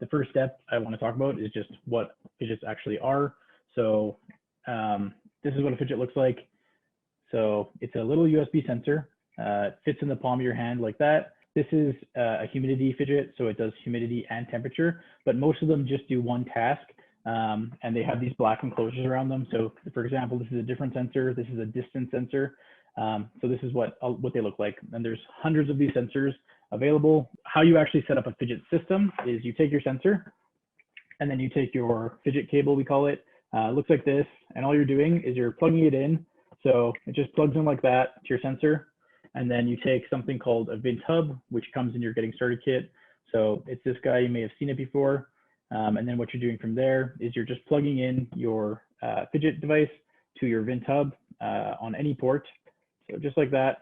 the first step I want to talk about is just what Phidgets actually are. So this is what a Phidget looks like. So it's a little USB sensor. It fits in the palm of your hand like that. This is a humidity Phidget, so it does humidity and temperature, but most of them just do one task, and they have these black enclosures around them. So for example, this is a different sensor. This is a distance sensor. So this is what they look like. And there's hundreds of these sensors available. How you actually set up a Phidget system is you take your sensor, and then you take your Phidget cable, we call it. It looks like this, and all you're doing is you're plugging it in. So it just plugs in like that to your sensor. And then you take something called a Vint hub, which comes in your getting started kit. So it's this guy, you may have seen it before. And then what you're doing from there is you're just plugging in your Phidget device to your Vint hub on any port. So just like that.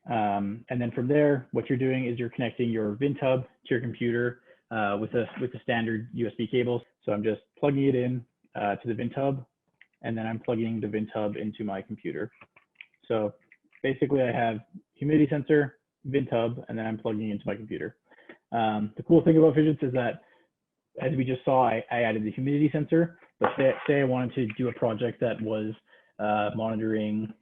And then from there, what you're doing is you're connecting your Vint hub to your computer with a standard USB cable. So I'm just plugging it in to the Vint hub, and then I'm plugging the Vint hub into my computer. So basically I have humidity sensor, Vint hub, and then I'm plugging into my computer. The cool thing about Phidgets is that, as we just saw, I added the humidity sensor, but say I wanted to do a project that was monitoring,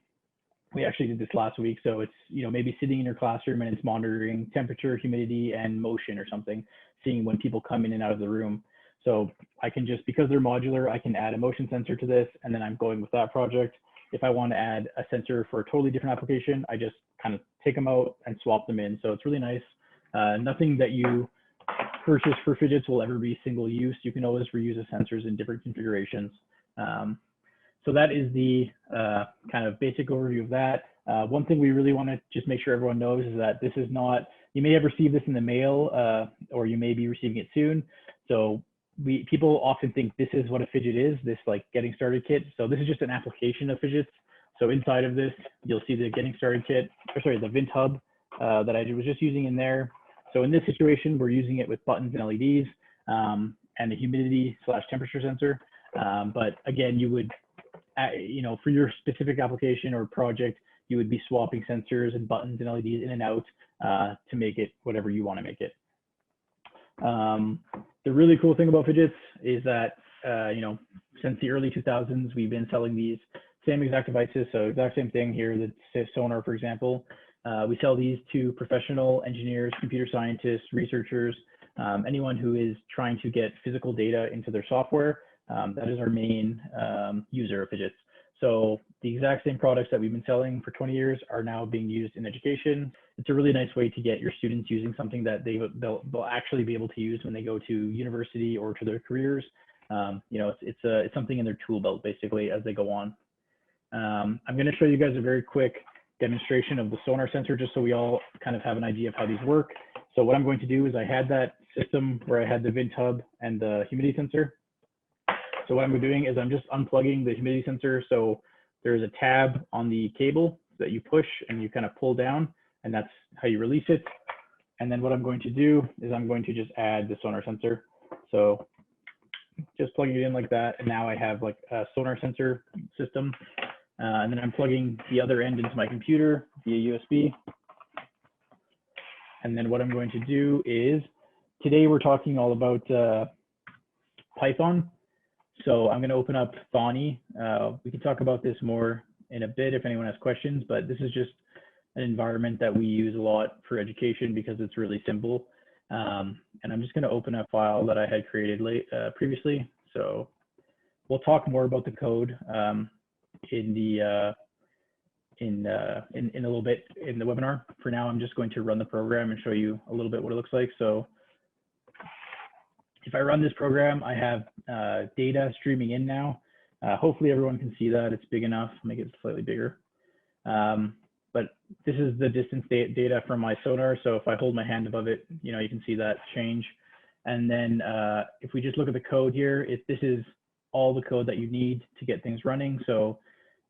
we actually did this last week, so it's, maybe sitting in your classroom and it's monitoring temperature, humidity, and motion or something, seeing when people come in and out of the room. So I can just, because they're modular, I can add a motion sensor to this, and then I'm going with that project. If I want to add a sensor for a totally different application, I just kind of take them out and swap them in. So it's really nice. Nothing that you purchase for Phidgets will ever be single use. You can always reuse the sensors in different configurations. So that is the kind of basic overview of that. One thing we really want to just make sure everyone knows is that this is not, you may have received this in the mail or you may be receiving it soon. So people often think this is what a Phidget is, this like getting started kit. So this is just an application of Phidgets. So inside of this, you'll see the getting started kit, or sorry, the Vint hub that I was just using in there. So in this situation, we're using it with buttons and LEDs and the humidity / temperature sensor. But again, you would, for your specific application or project, you would be swapping sensors and buttons and LEDs in and out to make it whatever you want to make it. The really cool thing about Phidgets is that, since the early 2000s, we've been selling these same exact devices. So exact same thing here, the sonar, for example. We sell these to professional engineers, computer scientists, researchers, anyone who is trying to get physical data into their software. That is our main user of Phidgets. So the exact same products that we've been selling for 20 years are now being used in education. It's a really nice way to get your students using something that they'll actually be able to use when they go to university or to their careers. It's something in their tool belt basically as they go on. I'm going to show you guys a very quick demonstration of the sonar sensor just so we all kind of have an idea of how these work. So what I'm going to do is I had that system where I had the Vint hub and the humidity sensor. So what I'm doing is I'm just unplugging the humidity sensor. So there's a tab on the cable that you push and you kind of pull down, and that's how you release it. And then what I'm going to do is I'm going to just add the sonar sensor. So just plugging it in like that. And now I have like a sonar sensor system. And then I'm plugging the other end into my computer via USB. And then what I'm going to do is, today we're talking all about Python. So I'm going to open up Thonny. We can talk about this more in a bit if anyone has questions, but this is just an environment that we use a lot for education because it's really simple. And I'm just going to open a file that I had created previously. So we'll talk more about the code in a little bit in the webinar. For now, I'm just going to run the program and show you a little bit what it looks like. So if I run this program, I have data streaming in now. Hopefully everyone can see that. It's big enough. Make it slightly bigger. But this is the distance data from my sonar. So if I hold my hand above it, you can see that change. And then if we just look at the code here, this is all the code that you need to get things running. So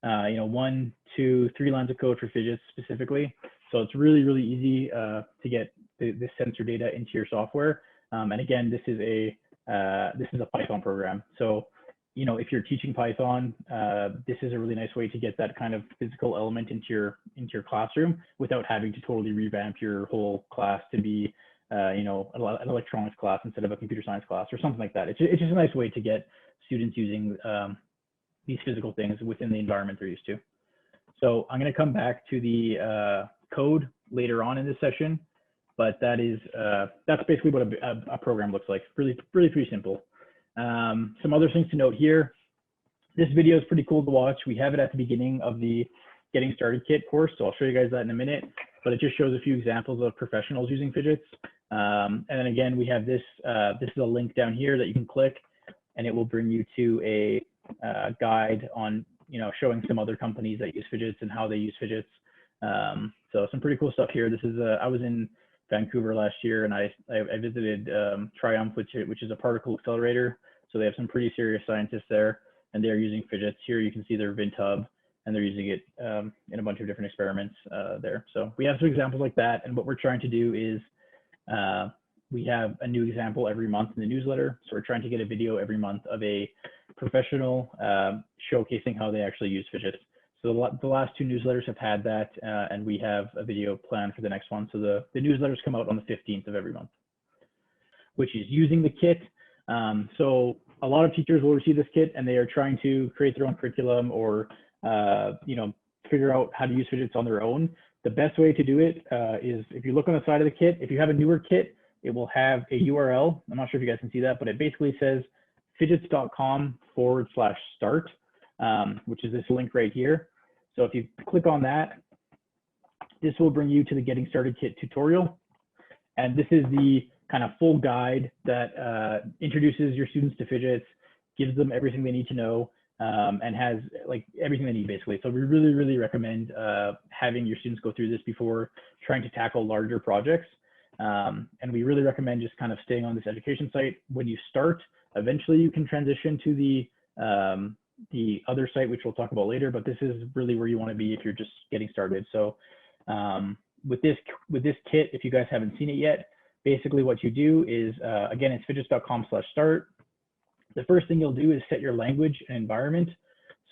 1, 2, 3 lines of code for Phidgets specifically. So it's really, really easy to get this sensor data into your software. And again, this is a Python program. So, if you're teaching Python, this is a really nice way to get that kind of physical element into your classroom without having to totally revamp your whole class to be you know, an electronics class instead of a computer science class or something like that. It's just a nice way to get students using these physical things within the environment they're used to. So I'm going to come back to the code later on in this session, but that's basically what a program looks like. Really pretty simple. Some other things to note here. This video is pretty cool to watch. We have it at the beginning of the Getting Started Kit course, so I'll show you guys that in a minute, but it just shows a few examples of professionals using Phidgets. And then again, we have this, this is a link down here that you can click, and it will bring you to a guide on, you know, showing some other companies that use Phidgets and how they use Phidgets. So some pretty cool stuff here. This is, I was in Vancouver last year, and I visited Triumph, which is a particle accelerator. So they have some pretty serious scientists there, and they're using Phidgets. Here you can see their VinTub, and they're using it in a bunch of different experiments there. So we have some examples like that, and what we're trying to do is we have a new example every month in the newsletter. So we're trying to get a video every month of a professional showcasing how they actually use Phidgets. So the last two newsletters have had that, and we have a video planned for the next one. So the newsletters come out on the 15th of every month, which is using the kit. So a lot of teachers will receive this kit, and they are trying to create their own curriculum or you know, figure out how to use Phidgets on their own. The best way to do it is if you look on the side of the kit. If you have a newer kit, it will have a URL. I'm not sure if you guys can see that, but it basically says phidgets.com/start, which is this link right here. So if you click on that, this will bring you to the Getting Started Kit tutorial. And this is the kind of full guide that introduces your students to Phidgets, gives them everything they need to know, and has like everything they need basically. So we really recommend having your students go through this before trying to tackle larger projects. And we really recommend just kind of staying on this education site. When you start, eventually you can transition to the other site, which we'll talk about later, but this is really where you want to be if you're just getting started. So with this kit, if you guys haven't seen it yet, basically what you do is, again, it's phidgets.com/start. The first thing you'll do is set your language and environment.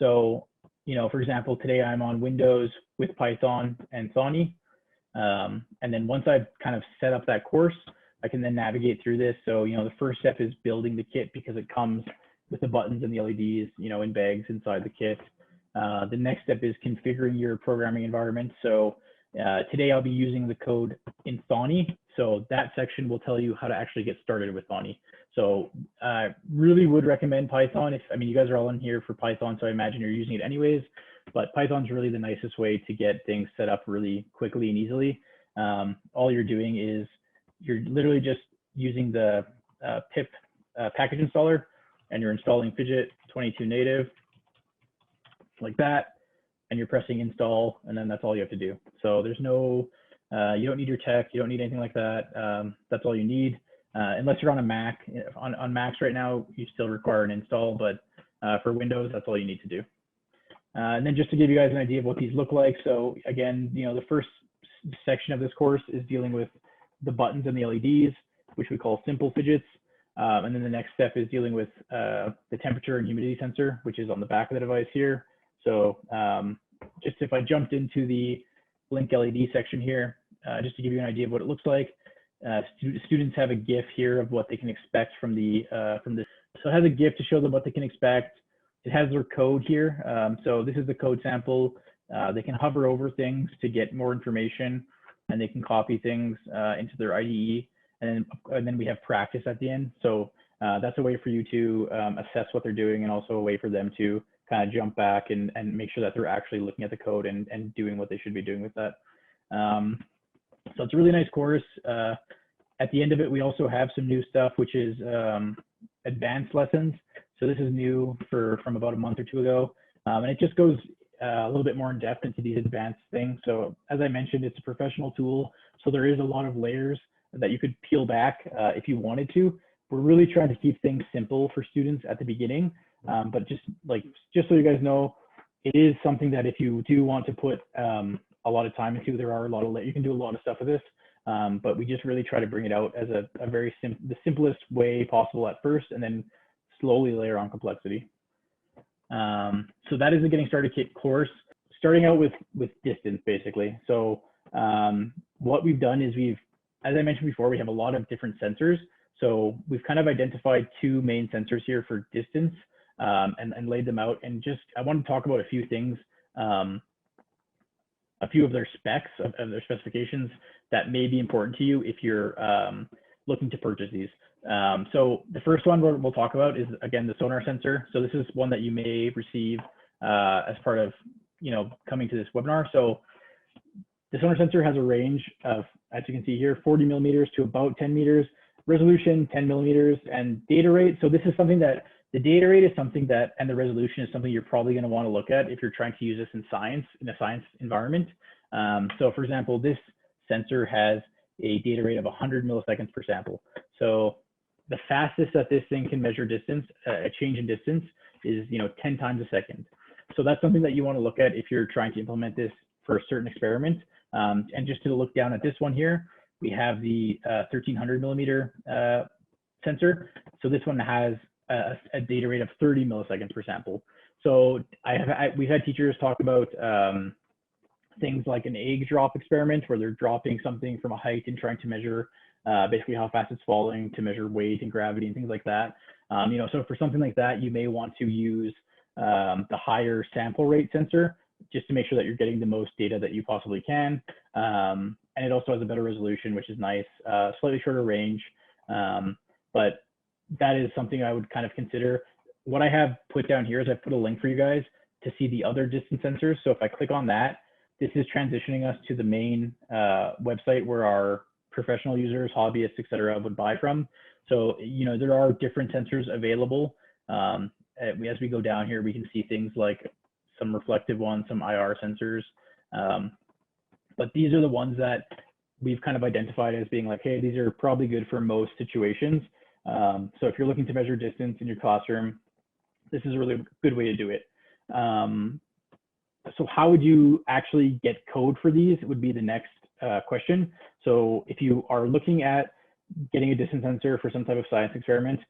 So, you know, for example, today I'm on Windows with Python and Thonny. And then once I've kind of set up that course, I can then navigate through this. So, you know, the first step is building the kit because it comes with the buttons and the LEDs, you know, in bags inside the kit. The next step is configuring your programming environment. So today I'll be using the code in Thonny. So that section will tell you how to actually get started with Thonny. So I really would recommend Python. I mean, you guys are all in here for Python, so I imagine you're using it anyways, but Python's really the nicest way to get things set up really quickly and easily. All you're doing is you're literally just using the pip package installer, and you're installing Phidget 22 native like that, and you're pressing install, and then that's all you have to do. So there's no, you don't need your tech, you don't need anything like that. That's all you need, unless you're on a Mac. On Macs right now, you still require an install, but for Windows, that's all you need to do. And then just to give you guys an idea of what these look like. So again, you know, the first section of this course is dealing with the buttons and the LEDs, which we call simple Phidgets. And then the next step is dealing with the temperature and humidity sensor, which is on the back of the device here. So just if I jumped into the blink LED section here, just to give you an idea of what it looks like, students have a GIF here of what they can expect from this. So it has a GIF to show them what they can expect. It has their code here. So this is the code sample. They can hover over things to get more information, and they can copy things into their IDE. And then we have practice at the end. So that's a way for you to assess what they're doing, and also a way for them to kind of jump back and make sure that they're actually looking at the code and doing what they should be doing with that. So it's a really nice course. At the end of it, we also have some new stuff, which is advanced lessons. So this is new from about a month or two ago. And it just goes a little bit more in depth into these advanced things. So as I mentioned, it's a professional tool. So there is a lot of layers that you could peel back if you wanted to. We're really trying to keep things simple for students at the beginning, but just so you guys know, it is something that if you do want to put a lot of time into, there are you can do a lot of stuff with this, but we just really try to bring it out as the simplest way possible at first, and then slowly layer on complexity. So that is the Getting Started Kit course, starting out with distance basically. So what we've done is as I mentioned before, we have a lot of different sensors. So we've kind of identified two main sensors here for distance and laid them out. And just, I want to talk about a few things, a few of their specs, of their specifications that may be important to you if you're looking to purchase these. So the first one we'll talk about is, again, the sonar sensor. So this is one that you may receive as part of, coming to this webinar. So the sonar sensor has a range of, as you can see here, 40 millimeters to about 10 meters, resolution 10 millimeters, and data rate. So this is something that, the data rate is something that, and the resolution is something you're probably going to want to look at if you're trying to use this in science, in a science environment. So for example, this sensor has a data rate of 100 milliseconds per sample. So the fastest that this thing can measure distance, a change in distance, is 10 times a second. So that's something that you want to look at if you're trying to implement this for a certain experiment. And just to look down at this one here, we have the 1300 millimeter sensor. So this one has a data rate of 30 milliseconds per sample. So we've had teachers talk about things like an egg drop experiment where they're dropping something from a height and trying to measure basically how fast it's falling, to measure weight and gravity and things like that. So for something like that, you may want to use the higher sample rate sensor just to make sure that you're getting the most data that you possibly can. And it also has a better resolution, which is nice, slightly shorter range. But that is something I would kind of consider. What I have put down here is I've put a link for you guys to see the other distance sensors. So if I click on that, this is transitioning us to the main website where our professional users, hobbyists, et cetera, would buy from. So, there are different sensors available. As we go down here, we can see things like some reflective ones, some IR sensors. But these are the ones that we've kind of identified as being like, hey, these are probably good for most situations. So if you're looking to measure distance in your classroom, this is a really good way to do it. So how would you actually get code for these would be the next question. So if you are looking at getting a distance sensor for some type of science experiment,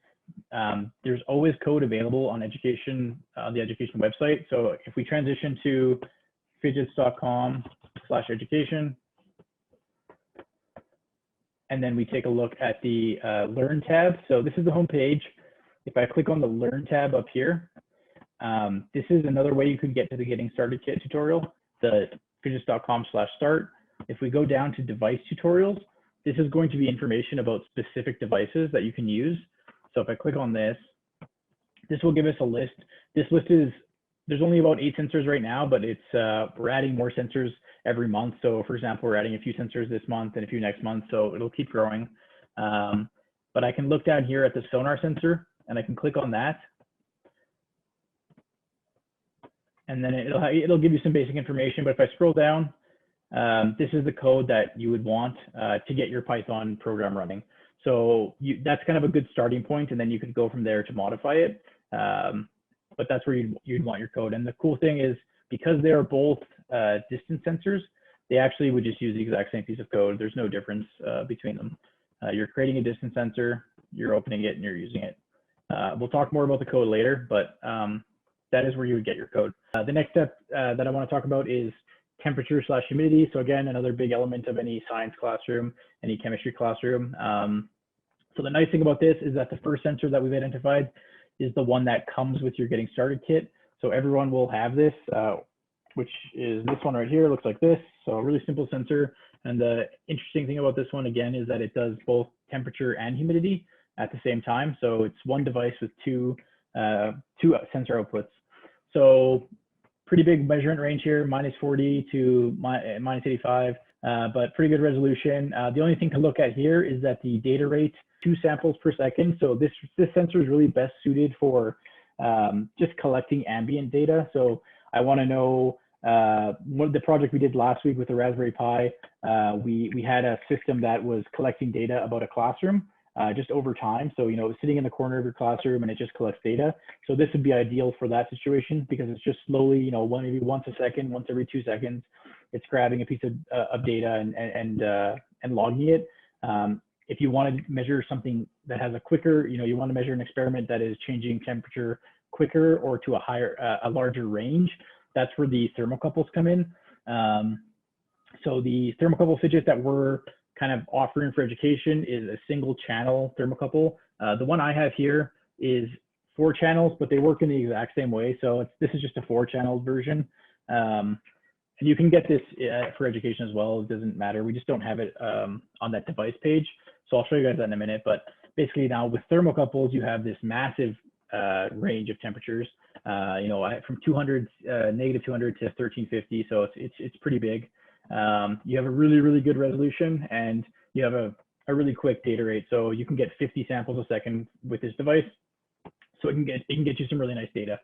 there's always code available on the education website. So if we transition to phidgets.com/education, and then we take a look at the Learn tab. So this is the home page. If I click on the Learn tab up here, this is another way you could get to the Getting Started Kit tutorial, the phidgets.com/start. If we go down to device tutorials, this is going to be information about specific devices that you can use. So if I click on this, this will give us a list. This list is, there's only about 8 sensors right now, but it's we're adding more sensors every month. So for example, we're adding a few sensors this month and a few next month, so it'll keep growing. But I can look down here at the sonar sensor and I can click on that. And then it'll give you some basic information. But if I scroll down, this is the code that you would want to get your Python program running. So that's kind of a good starting point, and then you could go from there to modify it. But that's where you'd want your code. And the cool thing is, because they are both distance sensors, they actually would just use the exact same piece of code. There's no difference between them. You're creating a distance sensor, you're opening it, and you're using it. We'll talk more about the code later, but that is where you would get your code. The next step that I want to talk about is temperature/humidity. So again, another big element of any science classroom, any chemistry classroom. So the nice thing about this is that the first sensor that we've identified is the one that comes with your Getting Started Kit. So everyone will have this, which is this one right here. It looks like this. So a really simple sensor. And the interesting thing about this one, again, is that it does both temperature and humidity at the same time. So it's one device with two sensor outputs. So pretty big measurement range here, -40 to -85, but pretty good resolution. The only thing to look at here is that the data rate, 2 samples per second. So this sensor is really best suited for just collecting ambient data. So I want to know what the project we did last week with the Raspberry Pi. We had a system that was collecting data about a classroom just over time. So, it was sitting in the corner of your classroom and it just collects data. So this would be ideal for that situation because it's just slowly, maybe once a second, once every 2 seconds, it's grabbing a piece of data and logging it. If you want to measure something that has a quicker, you want to measure an experiment that is changing temperature quicker or to a larger range, that's where the thermocouples come in. So the thermocouple fidget that we're kind of offering for education is a single channel thermocouple. The one I have here is 4 channels, but they work in the exact same way. So this is just a 4 channel version. And you can get this for education as well. It doesn't matter. We just don't have it on that device page. So I'll show you guys that in a minute. But basically now with thermocouples, you have this massive range of temperatures, from 200, negative 200 to 1350. So it's pretty big. You have a really, really good resolution, and you have a really quick data rate. So you can get 50 samples a second with this device. So it can get you some really nice data.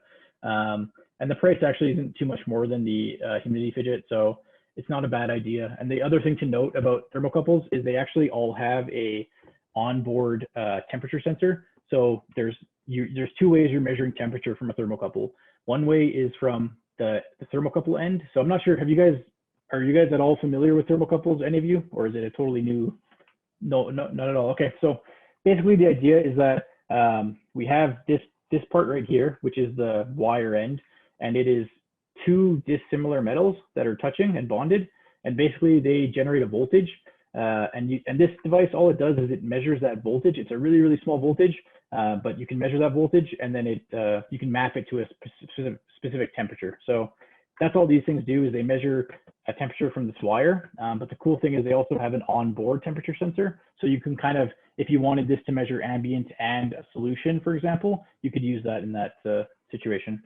And the price actually isn't too much more than the Humidity Phidget, so it's not a bad idea. And the other thing to note about thermocouples is they actually all have a onboard temperature sensor. So there's 2 ways you're measuring temperature from a thermocouple. One way is from the thermocouple end. So I'm not sure, are you guys at all familiar with thermocouples, any of you, or is it a totally new? No, not at all. Okay, so basically the idea is that we have this part right here, which is the wire end, and it is 2 dissimilar metals that are touching and bonded, and basically they generate a voltage. And this device, all it does is it measures that voltage. It's a really, really small voltage, but you can measure that voltage, and then you can map it to a specific temperature. So that's all these things do, is they measure a temperature from this wire. But the cool thing is they also have an onboard temperature sensor. So you can kind of, if you wanted this to measure ambient and a solution, for example, you could use that in that situation.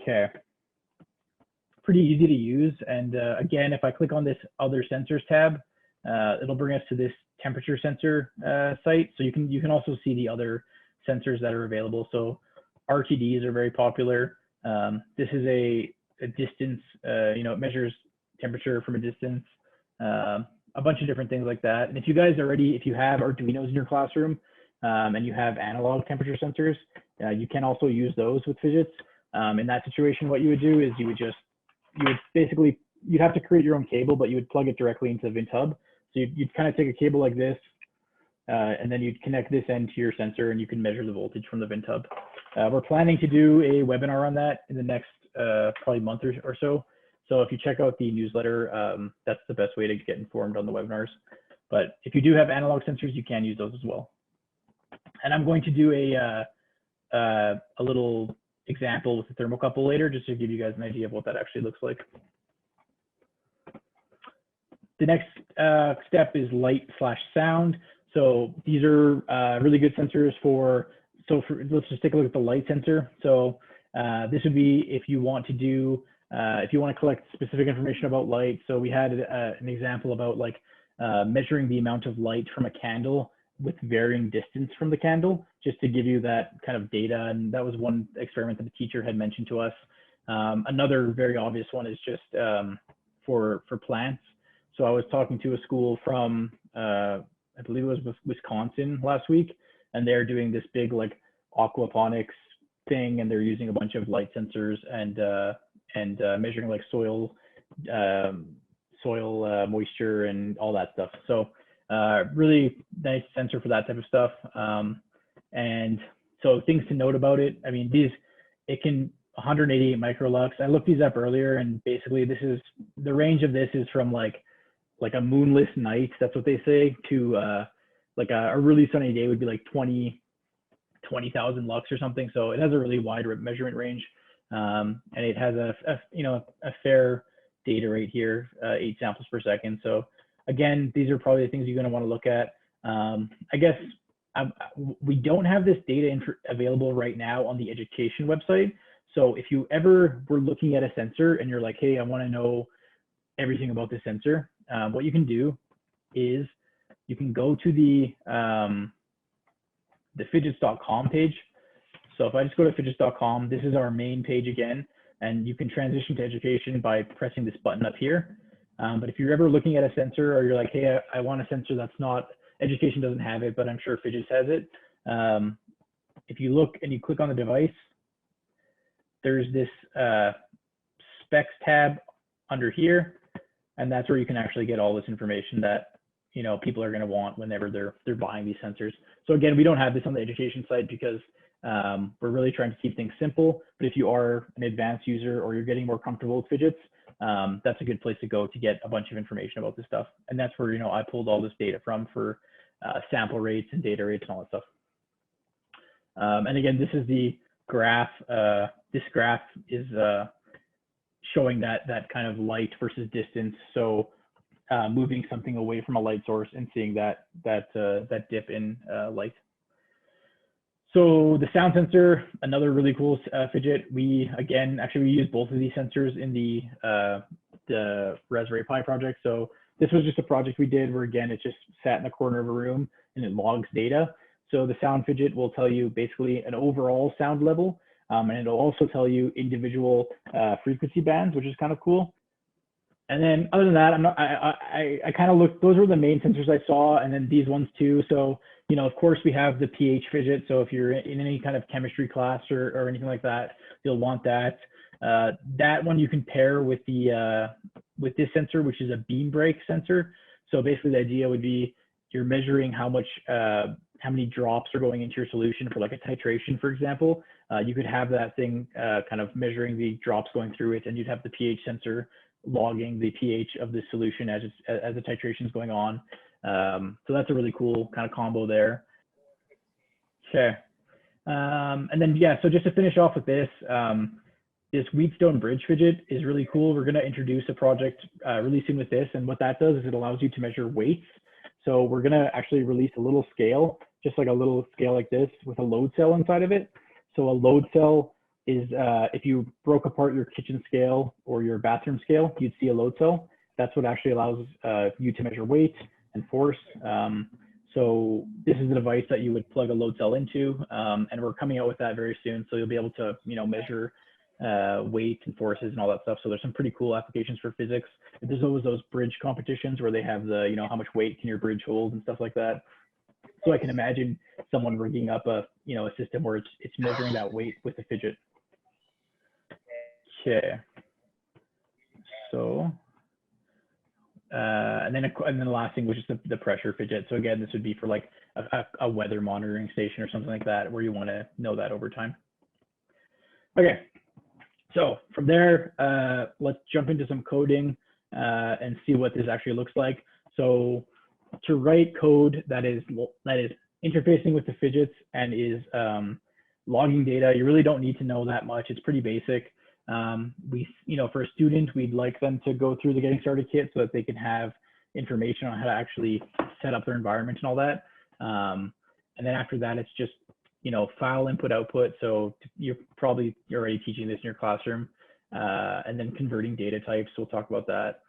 Okay. Pretty easy to use. And again, if I click on this other sensors tab, it'll bring us to this temperature sensor site. So you can also see the other sensors that are available. So RTDs are very popular. This is a distance, it measures temperature from a distance, a bunch of different things like that. And if you have Arduinos in your classroom and you have analog temperature sensors, you can also use those with Phidgets. In that situation, what you would do is you'd have to create your own cable, but you would plug it directly into the Vint hub. So you'd kind of take a cable like this, and then you'd connect this end to your sensor, and you can measure the voltage from the Vint hub. We're planning to do a webinar on that in the next probably month or so. So if you check out the newsletter, that's the best way to get informed on the webinars. But if you do have analog sensors, you can use those as well. And I'm going to do a little example with the thermocouple later, just to give you guys an idea of what that actually looks like. The next step is light/sound. So these are really good sensors let's just take a look at the light sensor. So this would be if you want to collect specific information about light. So we had an example about like measuring the amount of light from a candle with varying distance from the candle, just to give you that kind of data. And that was one experiment that the teacher had mentioned to us. Another very obvious one is just for plants. So I was talking to a school from, I believe it was Wisconsin last week, and they're doing this big like aquaponics thing, and they're using a bunch of light sensors and measuring like soil moisture and all that stuff. So really nice sensor for that type of stuff. And so things to note about it. I mean, it can 188 microlux. I looked these up earlier, and basically the range of this is from like a moonless night, that's what they say, to like a really sunny day would be like 20,000 lux or something. So it has a really wide measurement range, and it has a fair data rate here, 8 samples per second. So again, these are probably the things you're going to want to look at. I guess we don't have this data available right now on the education website. So if you ever were looking at a sensor and you're like, hey, I want to know everything about this sensor, what you can do is you can go to the phidgets.com page. So if I just go to phidgets.com, this is our main page again, and you can transition to education by pressing this button up here. But if you're ever looking at a sensor, or you're like, hey, I want a sensor that's not, education doesn't have it, but I'm sure Phidgets has it. If you look and you click on the device, there's this specs tab under here, and that's where you can actually get all this information that people are going to want whenever they're buying these sensors. So again, we don't have this on the education site because we're really trying to keep things simple. But if you are an advanced user or you're getting more comfortable with Phidgets, that's a good place to go to get a bunch of information about this stuff. And that's where, I pulled all this data from for sample rates and data rates and all that stuff. And again, this is the graph. This graph is showing that kind of light versus distance. So moving something away from a light source and seeing that dip in light. So the sound sensor, another really cool Phidget. We use both of these sensors in the Raspberry Pi project. So this was just a project we did where, again, it just sat in the corner of a room and it logs data. So the sound Phidget will tell you basically an overall sound level, and it'll also tell you individual frequency bands, which is kind of cool. And then other than that, I kind of looked, those were the main sensors I saw, and then these ones too. So, of course we have the pH Phidget. So if you're in any kind of chemistry class or anything like that, you'll want that. That one you can pair with with this sensor, which is a beam break sensor. So basically the idea would be you're measuring how many drops are going into your solution for like a titration, for example. You could have that thing kind of measuring the drops going through it, and you'd have the pH sensor logging the pH of the solution as the titration is going on. So that's a really cool kind of combo there. Okay. And then, yeah, so just to finish off with this, this Wheatstone Bridge Phidget is really cool. We're going to introduce a project releasing with this. And what that does is it allows you to measure weights. So we're going to actually release a little scale, just like a little scale like this with a load cell inside of it. So a load cell is if you broke apart your kitchen scale or your bathroom scale, you'd see a load cell. That's what actually allows you to measure weight and force. So this is the device that you would plug a load cell into, and we're coming out with that very soon. So you'll be able to, measure weight and forces and all that stuff. So there's some pretty cool applications for physics. There's always those bridge competitions where they have the, how much weight can your bridge hold and stuff like that. So I can imagine someone rigging up a system where it's measuring that weight with a Phidget. Okay. So, and then the last thing was just the pressure Phidget. So again, this would be for like a weather monitoring station or something like that, where you want to know that over time. Okay. So from there, let's jump into some coding and see what this actually looks like. So to write code that is interfacing with the Phidgets and is logging data, you really don't need to know that much. It's pretty basic. For a student, we'd like them to go through the Getting Started kit so that they can have information on how to actually set up their environment and all that. And then after that, it's just file input output. So you're already teaching this in your classroom, and then converting data types. We'll talk about that.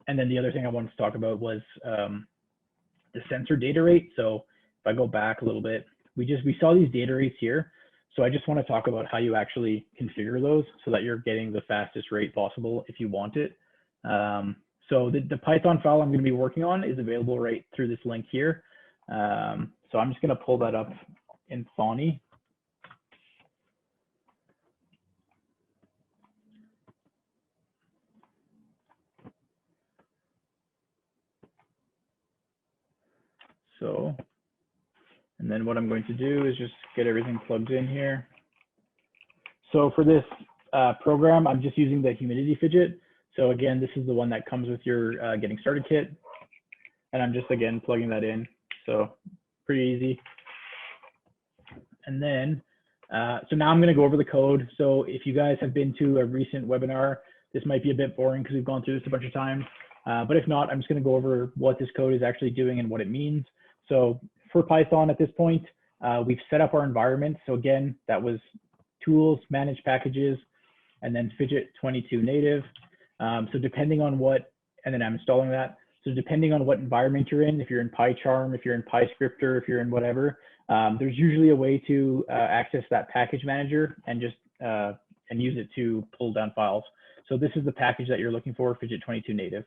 And then the other thing I wanted to talk about was the sensor data rate. So if I go back a little bit, we saw these data rates here. So I just want to talk about how you actually configure those so that you're getting the fastest rate possible if you want it. So the Python file I'm going to be working on is available right through this link here. So I'm just going to pull that up in Thonny. So, and then what I'm going to do is just get everything plugged in here. So for this program, I'm just using the Humidity Phidget. So again, this is the one that comes with your Getting Started kit. And I'm just, again, plugging that in. So pretty easy. And then, so now I'm going to go over the code. So if you guys have been to a recent webinar, this might be a bit boring because we've gone through this a bunch of times. But if not, I'm just going to go over what this code is actually doing and what it means. So for Python at this point, we've set up our environment. So again, that was tools, manage packages, and then Phidget 22 native. So depending on what, and then I'm installing that. So depending on what environment you're in, if you're in PyCharm, if you're in PyScripter, if you're in whatever, there's usually a way to access that package manager and just and use it to pull down files. So this is the package that you're looking for, Phidget 22 native.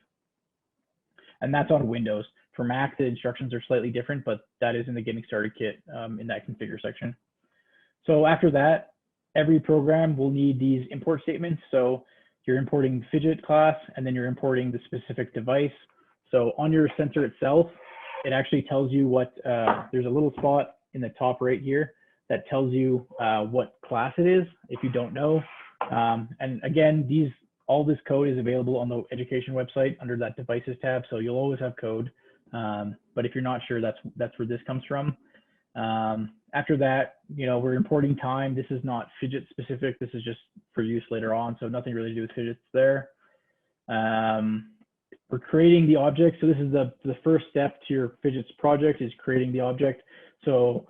And that's on Windows. For Mac, the instructions are slightly different, but that is in the Getting Started kit in that configure section. So after that, every program will need these import statements. So you're importing Phidget class, and then you're importing the specific device. So on your sensor itself, it actually tells you what, there's a little spot in the top right here that tells you what class it is if you don't know. And again, all this code is available on the education website under that devices tab. So you'll always have code. But if you're not sure, that's where this comes from. After that, we're importing time. This is not Phidget specific. This is just for use later on. So nothing really to do with Phidgets there. We're creating the object. So this is the first step to your Phidgets project, is creating the object. So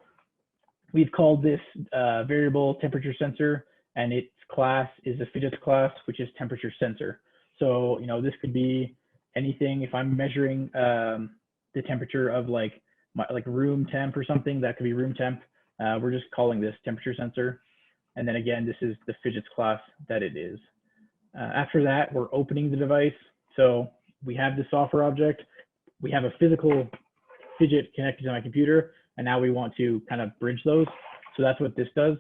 we've called this variable temperature sensor, and its class is a Phidgets class, which is temperature sensor. So, this could be anything. If I'm measuring the temperature of like room temp or something, that could be room temp. We're just calling this temperature sensor. And then again, this is the Phidgets class that it is. After that, we're opening the device. So we have the software object. We have a physical Phidget connected to my computer, and now we want to kind of bridge those. So that's what this does.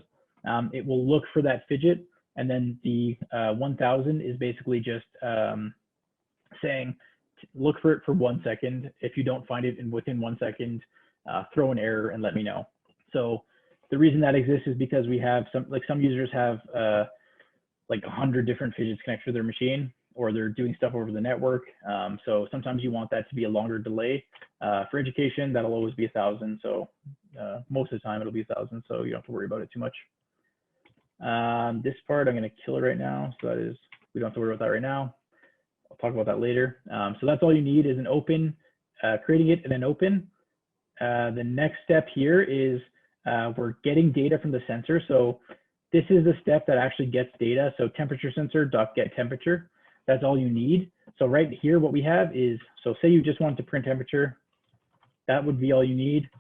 It will look for that Phidget, and then the 1000 is basically just saying, look for it for 1 second. If you don't find it within 1 second, throw an error and let me know. So the reason that exists is because we have some users have like 100 different Phidgets connected to their machine, or they're doing stuff over the network. So sometimes you want that to be a longer delay. For education, that'll always be 1000. So most of the time it'll be 1000. So you don't have to worry about it too much. This part I'm going to kill it right now. So that is, we don't have to worry about that right now. I'll talk about that later. So that's all you need is an open, creating it and an open. The next step here is we're getting data from the sensor. So this is the step that actually gets data. So temperature sensor dot get temperature. That's all you need. So right here, what we have is, so say you just want to print temperature, that would be all you need.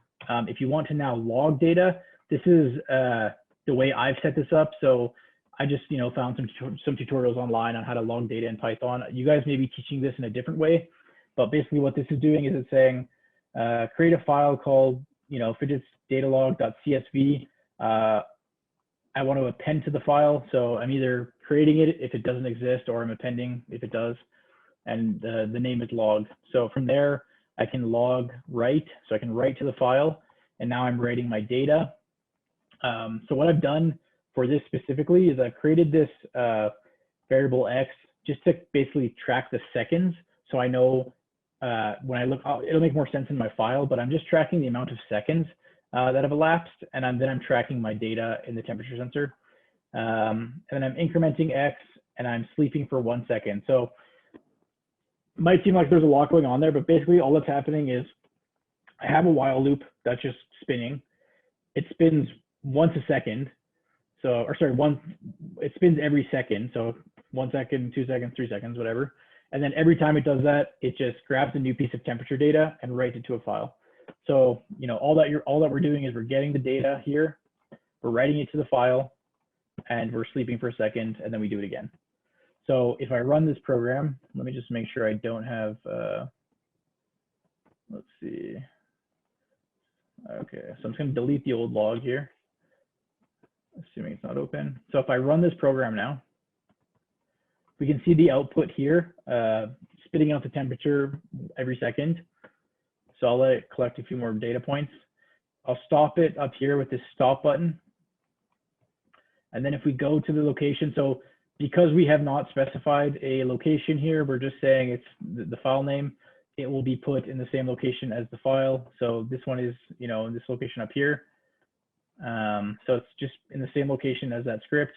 If you want to now log data, this is the way I've set this up. So I just found some tutorials online on how to log data in Python. You guys may be teaching this in a different way, but basically what this is doing is it's saying, create a file called Phidgets datalog.csv. I want to append to the file. So I'm either creating it if it doesn't exist, or I'm appending if it does. And the name is log. So from there, I can log write. So I can write to the file. And now I'm writing my data. So what I've done for this specifically is I've created this variable X just to basically track the seconds. So I know when I look, it'll make more sense in my file, but I'm just tracking the amount of seconds that have elapsed, and then I'm tracking my data in the temperature sensor. And then I'm incrementing X, and I'm sleeping for 1 second. So it might seem like there's a lot going on there, but basically all that's happening is I have a while loop that's just spinning. It spins once a second. So, or sorry, it spins every second. So 1 second, 2 seconds, 3 seconds, whatever. And then every time it does that, it just grabs a new piece of temperature data and writes it to a file. So, all that we're doing is we're getting the data here, we're writing it to the file, and we're sleeping for a second, and then we do it again. So if I run this program, let me just make sure I don't have, let's see. Okay, so I'm just going to delete the old log here, assuming it's not open. So if I run this program now, we can see the output here, spitting out the temperature every second. So I'll let it collect a few more data points. I'll stop it up here with this stop button. And then if we go to the location, so because we have not specified a location here, we're just saying it's the file name, it will be put in the same location as the file. So this one is, in this location up here. So it's just in the same location as that script.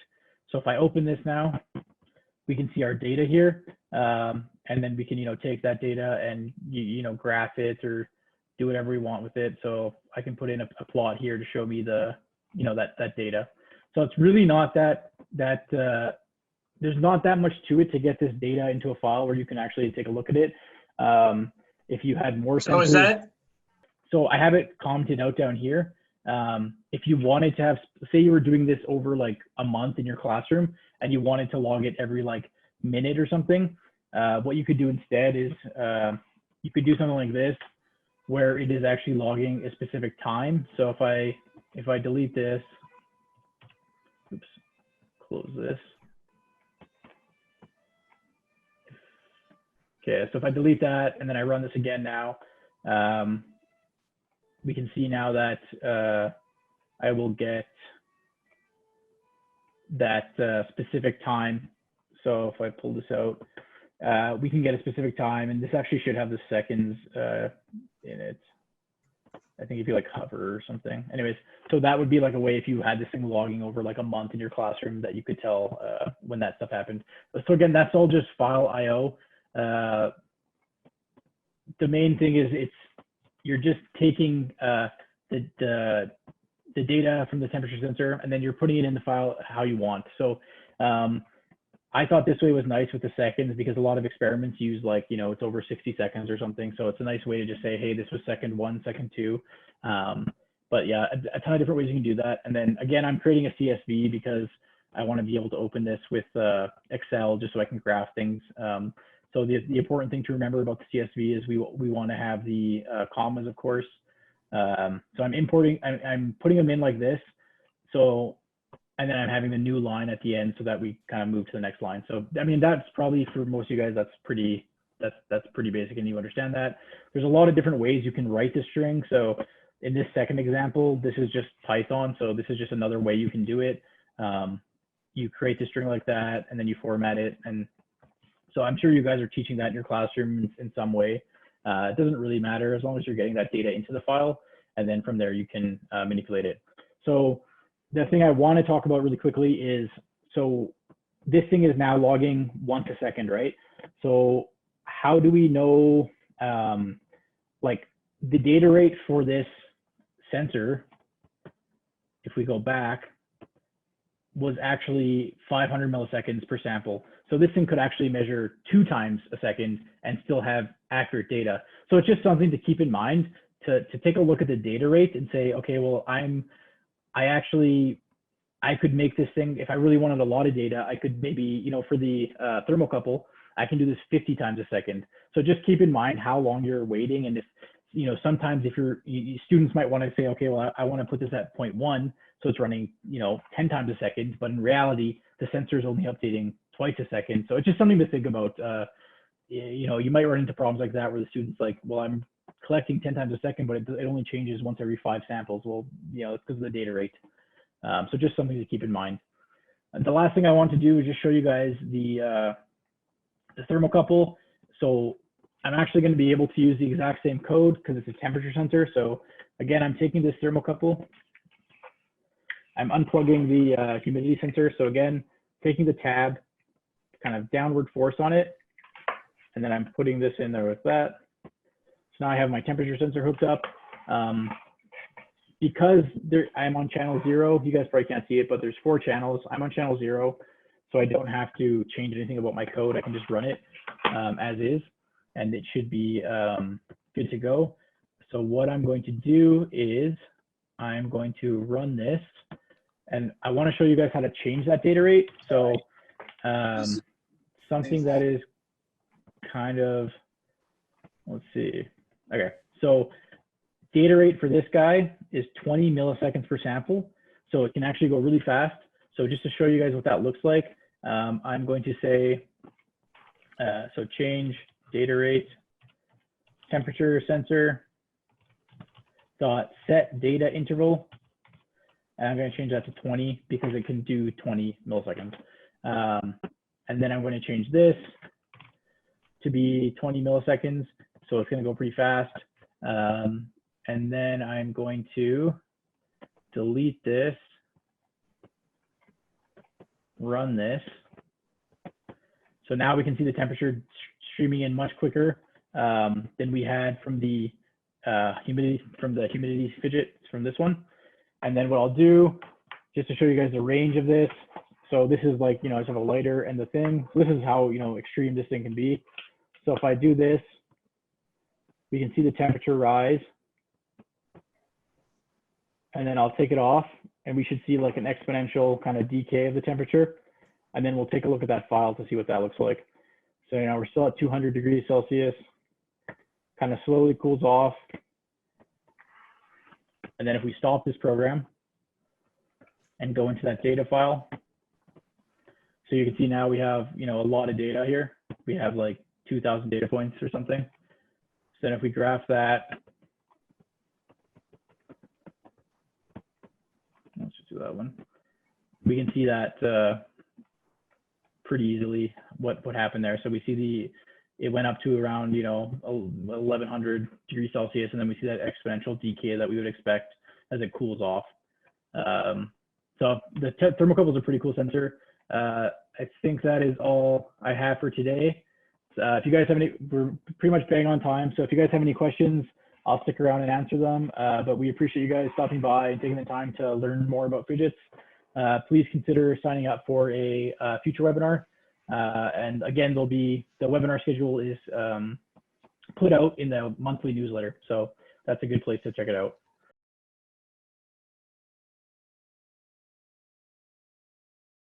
So if I open this now, we can see our data here. And then we can, take that data and, graph it or do whatever we want with it. So I can put in a plot here to show me the, that data. So it's really not there's not that much to it to get this data into a file where you can actually take a look at it. If you had more So is that? So I have it commented out down here. If you wanted to have, say you were doing this over like a month in your classroom and you wanted to log it every like minute or something, what you could do instead is you could do something like this where it is actually logging a specific time. So if I delete this, oops, close this. Okay, so if I delete that and then I run this again now, we can see now that I will get that specific time So if I pull this out, we can get a specific time, and this actually should have the seconds in it. I think if you like hover or something. Anyways, so that would be like a way if you had this thing logging over like a month in your classroom that you could tell when that stuff happened. So again, that's all just file IO. The main thing is you're just taking the data from the temperature sensor and then you're putting it in the file how you want. So I thought this way was nice with the seconds because a lot of experiments use like, you know, it's over 60 seconds or something. So it's a nice way to just say, hey, this was second 1, second 2. But yeah, a ton of different ways you can do that. And then again, I'm creating a CSV because I want to be able to open this with Excel just so I can graph things. So the important thing to remember about the CSV is we want to have the commas, of course. So I'm putting them in like this. So, and then I'm having the new line at the end so that we kind of move to the next line. So, I mean, that's probably for most of you guys, that's pretty basic and you understand that. There's a lot of different ways you can write the string. So in this second example, this is just Python. So this is just another way you can do it. You create the string like that and then you format it. And so I'm sure you guys are teaching that in your classroom in some way. It doesn't really matter as long as you're getting that data into the file. And then from there, you can manipulate it. So the thing I want to talk about really quickly is, so this thing is now logging 1 second, right? So how do we know, like the data rate for this sensor, if we go back, was actually 500 milliseconds per sample. So this thing could actually measure 2 times a second and still have accurate data. So it's just something to keep in mind to take a look at the data rate and say, okay, well, I could make this thing, if I really wanted a lot of data, I could maybe, you know, for the thermocouple, I can do this 50 times a second. So just keep in mind how long you're waiting. And if, you know, sometimes if students might want to say, okay, well, I want to put this at 0.1, so it's running, you know, 10 times a second, but in reality, the sensor is only updating twice a second. So it's just something to think about. You know, you might run into problems like that where the student's like, well, I'm collecting 10 times a second, but it only changes once every 5 samples. Well, you know, it's because of the data rate. So just something to keep in mind. And the last thing I want to do is just show you guys the thermocouple. So I'm actually going to be able to use the exact same code because it's a temperature sensor. So again, I'm taking this thermocouple. I'm unplugging the humidity sensor. So again, taking the tab, kind of downward force on it, and then I'm putting this in there with that. So now I have my temperature sensor hooked up. Because I'm on channel 0, you guys probably can't see it, but there's 4 channels. I'm on channel 0, so I don't have to change anything about my code. I can just run it as is, and it should be good to go. So what I'm going to do is I'm going to run this, and I want to show you guys how to change that data rate. So something that is kind of, let's see. Okay, so data rate for this guy is 20 milliseconds per sample. So it can actually go really fast. So just to show you guys what that looks like, I'm going to say, so change data rate, temperature sensor dot set data interval. And I'm going to change that to 20 because it can do 20 milliseconds. And then I'm going to change this to be 20 milliseconds. So it's going to go pretty fast. And then I'm going to delete this, run this. So now we can see the temperature streaming in much quicker than we had from the humidity Phidget from this one. And then what I'll do, just to show you guys the range of this. So this is like, you know, I just have a lighter and the thing. So this is how, you know, extreme this thing can be. So if I do this, we can see the temperature rise. And then I'll take it off and we should see like an exponential kind of decay of the temperature. And then we'll take a look at that file to see what that looks like. So now we're still at 200 degrees Celsius, kind of slowly cools off. And then if we stop this program and go into that data file, so you can see now we have, you know, a lot of data here. We have like 2,000 data points or something. So then if we graph that, let's just do that one. We can see that pretty easily what happened there. So we see it went up to around, 1100 degrees Celsius, and then we see that exponential decay that we would expect as it cools off. So the thermocouple is a pretty cool sensor. I think that is all I have for today. If you guys have any, we're pretty much bang on time. So if you guys have any questions, I'll stick around and answer them. But we appreciate you guys stopping by and taking the time to learn more about Phidgets. Please consider signing up for a future webinar. And again, the webinar schedule is put out in the monthly newsletter. So that's a good place to check it out.